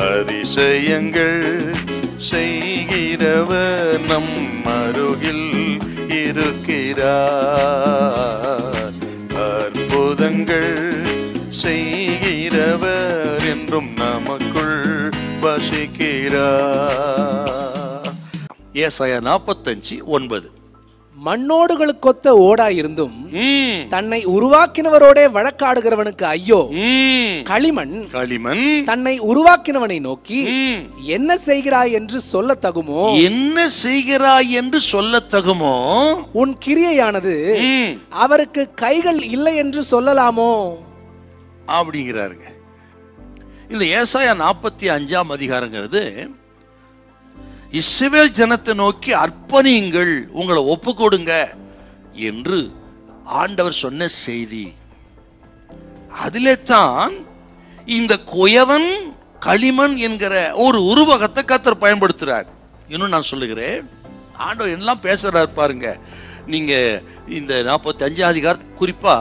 அதிசயங்கள் செய்கிறவர் நம் அருகில் இருக்கிறார். அற்புதங்கள் செய்கிறவர் என்றும் நமக்குள் வசிக்கிறார். ஏசாயா 45:9. மண்ணோடுகளுக்கொத்த ஓடாயிருந்தும் தன்னை உருவாக்கினவரோட வழக்காடுகிறவனுக்கு ஐயோ. களிமண் தன்னை உருவாக்கினவனை நோக்கி என்ன செய்கிறாய் என்று சொல்ல தகுமோ? என்ன செய்கிறாய் என்று சொல்ல தகுமோ? உன் கிரியையானது அவருக்கு கைகள் இல்லை என்று சொல்லலாமோ அப்படிங்கிறாருங்க. இந்த ஏசாயா 45ஆம் அதிகாரங்கிறது இஸ்ரவேல் ஜனத்தை நோக்கி அர்ப்பணியுங்கள், உங்களை ஒப்பு கொடுங்க என்று ஆண்டவர் சொன்ன செய்தி. அதிலே தான் இந்த குயவன் களிமண் என்கிற ஒரு உருவகத்தை கர்த்தர் பயன்படுத்துறார். இன்னும் நான் சொல்லுகிறேன், ஆண்டவர் எல்லாம் பேசுறாரு பாருங்க. நீங்க இந்த 45ஆம் அதிகாரம் குறிப்பா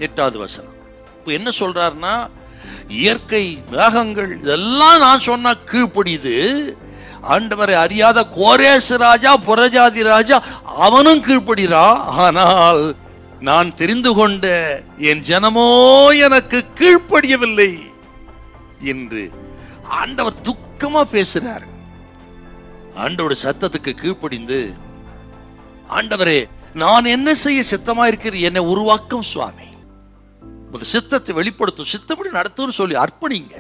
8வது வசனம் இப்போ என்ன சொல்றாருன்னா, இயற்கை மேகங்கள் இதெல்லாம் நான் சொன்ன கீழ்ப்படியுது. ஆண்டவரை அறியாத கோரேசு ராஜா புறஜாதி ராஜா அவனும் கீழ்ப்படுகிறான். ஆனால் நான் தெரிந்து கொண்ட என் ஜனமோ எனக்கு கீழ்ப்படியவில்லை என்று ஆண்டவர் துக்கமா பேசுறார். ஆண்டவருடைய சத்தத்துக்கு கீழ்ப்படிந்து, ஆண்டவரே நான் என்ன செய்ய சித்தமா இருக்கிறது, என்னை உருவாக்கும் சுவாமி, சித்தத்தை வெளிப்படுத்தும், சித்தப்படி நடத்தும் சொல்லி அர்ப்பணிங்க.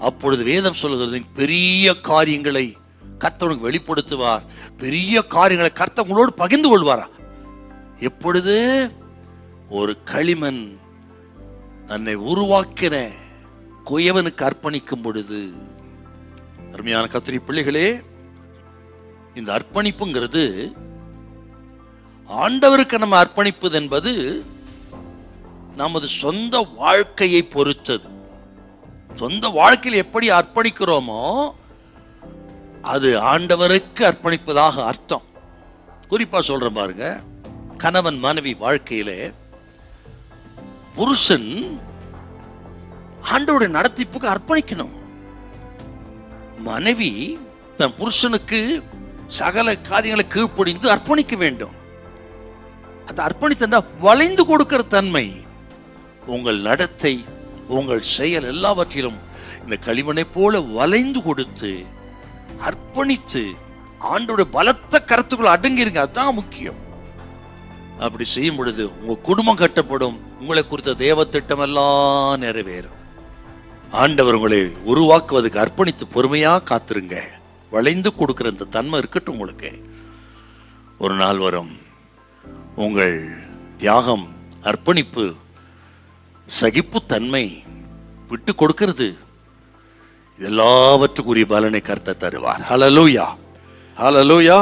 அப்பொழுது வேதம் சொல்லுகிறது, பெரிய காரியங்களை கர்த்தர் வெளிப்படுத்துவார். பெரிய காரியங்களை கர்த்தர் உங்களோடு பகிர்ந்து கொள்வாரா? எப்பொழுது? ஒரு களிமண் தன்னை உருவாக்கின குயவனுக்கு அர்ப்பணிக்கும் பொழுது. அருமையான கர்த்தருடைய பிள்ளைகளே, இந்த அர்ப்பணிப்புங்கிறது ஆண்டவருக்கு நம்ம அர்ப்பணிப்பது என்பது நமது சொந்த வாழ்க்கையை பொறுத்தது. சொந்த வாழ்க்கையில் எப்படி அர்ப்பணிக்கிறோமோ அது ஆண்டவருக்கு அர்ப்பணிப்பதாக அர்த்தம். குறிப்பா சொல்றேன் பாருங்க, கணவன் மனைவி வாழ்க்கையிலே புருஷன் ஆண்டவருடைய நடத்திப்புக்கு அர்ப்பணிக்கணும். மனைவி தன் புருஷனுக்கு சகல காரியங்களை கீழ்ப்படிந்து அர்ப்பணிக்க வேண்டும். அது அர்ப்பணித்தா வளைந்து கொடுக்கிற தன்மை. உங்கள் நடத்தை, உங்கள் செயல் எல்லாவற்றிலும் இந்த களிமண்ணை போல வளைந்து கொடுத்து அர்ப்பணித்து ஆண்டோட பலத்த கருத்துக்குள்ள அடங்கிருங்க. அதுதான் முக்கியம். அப்படி செய்யும் பொழுது உங்க குடும்பம் கட்டப்படும். உங்களை குறித்த தேவ திட்டம் எல்லாம் நிறைவேறும். ஆண்டவர் உங்களை உருவாக்குவதற்கு அர்ப்பணித்து பொறுமையா காத்திருங்க. வளைந்து கொடுக்கிற இந்த தன்மை இருக்கட்டும். உங்களுக்கு ஒரு நாள் வரும், உங்கள் தியாகம், அர்ப்பணிப்பு, சகிப்புத்தன்மை, விட்டு கொடுக்கிறது, எல்லாவற்றுக்குரிய பலனை கர்த்தர் தருவார். ஹல்லேலூயா, ஹல்லேலூயா.